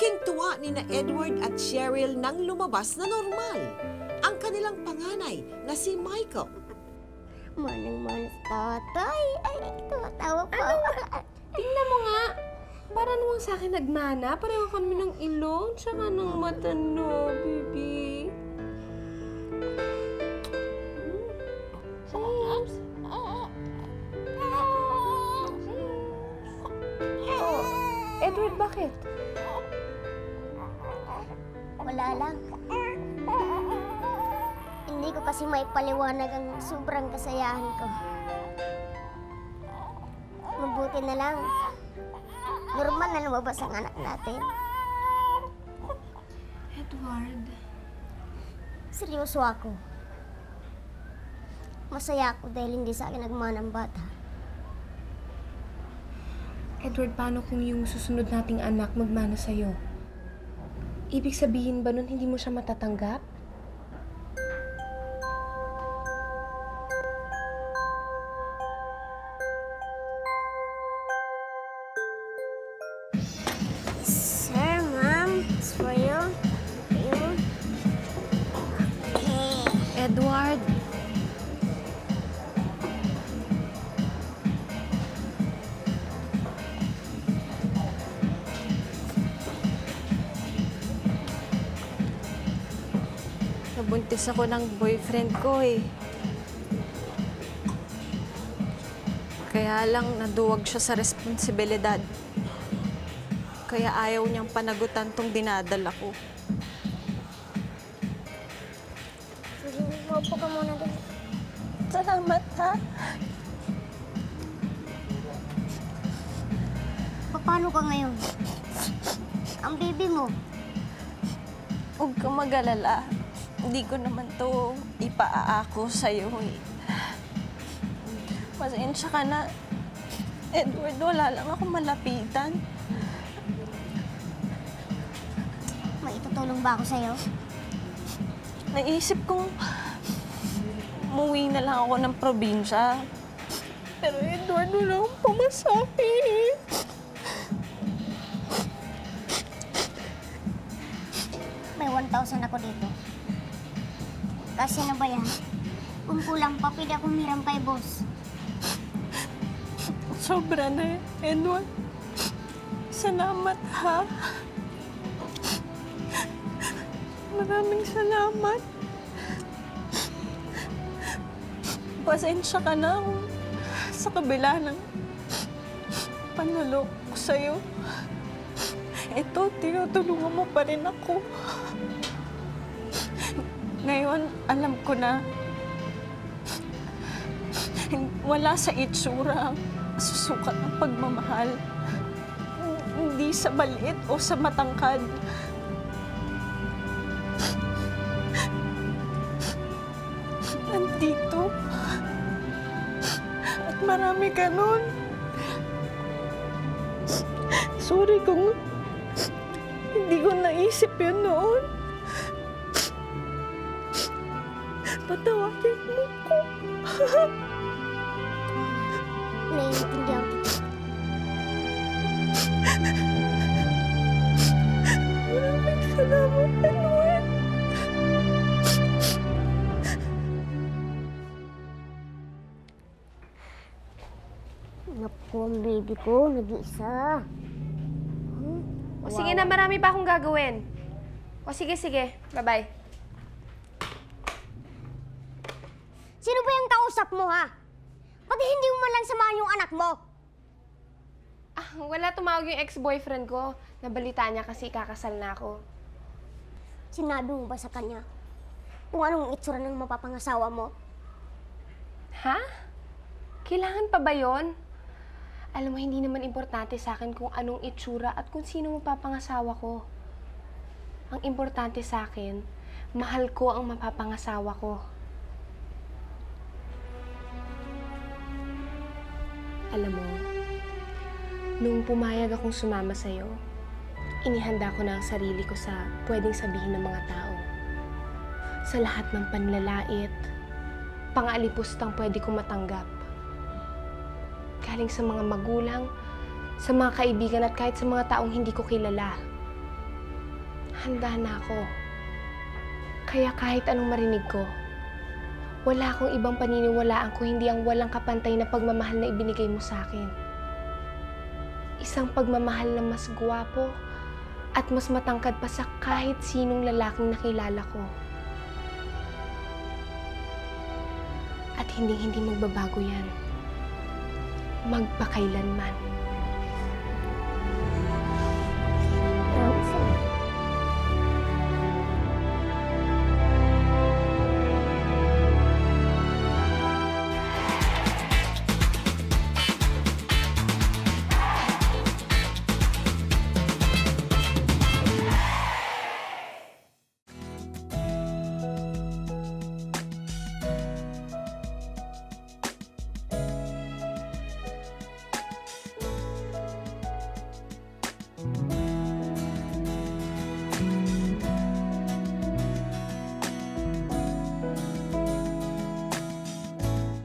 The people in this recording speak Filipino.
Laking tuwa ni na Edward at Cheryl nang lumabas na normal ang kanilang panganay na si Michael. Manang-manas tatay. Ay, tawa pa. Tingnan mo nga. Para namang sa akin nagmana. Pareho kami ng ilong, tsaka ng mata, no, baby. James. Oh, Edward, bakit? Wala lang. Hindi ko kasi may paliwanag ang sobrang kasayahan ko. Mabuti na lang. Normal na lumabas ang anak natin. Edward. Seryoso ako. Masaya ako dahil hindi sa akin nagmana ang bata. Edward, paano kung yung susunod nating anak magmana sa'yo? Ibig sabihin ba nun hindi mo siya matatanggap? Sir, ma'am, it's for you. Okay. Edward. Nabuntis ako ng boyfriend ko eh. Kaya lang naduwag siya sa responsibilidad. Kaya ayaw niyang panagutan tong dinadala ko. Sige, maupo ka muna din. Salamat, ha? Paano ka ngayon? Ang baby mo. Huwag kang mag-alala. Hindi ko naman to ipaaako sa'yo eh. Pasensya ka na. Edward, wala lang ako malapitan. May itutulong ba ako sa'yo? Naisip kong umuwi na lang ako ng probinsya. Pero Edward, wala akong pamasahe. May 1,000 ako dito. Kasi na ba yan? Kung kulang pa, pwede akong hiram kay boss. Sobra na, Edward. Salamat, ha? Maraming salamat. Pasensya ka na kung sa kabila ng panalo ko sa'yo. Ito, tinutulungan mo pa rin ako. Ngayon, alam ko na wala sa itsura ang susukat ng pagmamahal. Hindi sa maliit o sa matangkad. Nandito. At marami ka nun. Sorry kung hindi ko naisip yun noon. Patawarin mo ko. Naiintindihan kita. Maraming salamat, Edward. Naku, ang baby ko, nag-iisa. O sige na, marami pa akong gagawin. O sige, bye-bye. Sino ba yung kausap mo, ha? Pati hindi mo man lang samahan yung anak mo. Ah, wala, tumawag yung ex-boyfriend ko. Nabalita niya kasi kakasal na ako. Sinabi mo ba sa kanya kung anong itsura ng mapapangasawa mo? Ha? Kailangan pa ba yon? Alam mo, hindi naman importante sa akin kung anong itsura at kung sino mapapangasawa ko. Ang importante sa akin, mahal ko ang mapapangasawa ko. Alam mo, nung pumayag akong sumama sa'yo, inihanda ko na ang sarili ko sa pwedeng sabihin ng mga tao. Sa lahat ng panlalait, pang-alipustang pwede kong matanggap. Galing sa mga magulang, sa mga kaibigan at kahit sa mga taong hindi ko kilala. handa na ako. Kaya kahit anong marinig ko, wala akong ibang paniniwalaan kung hindi ang walang kapantay na pagmamahal na ibinigay mo sa akin. Isang pagmamahal na mas gwapo at mas matangkad pa sa kahit sinong lalaking nakilala ko. At hindi magbabago yan. Magpakailanman.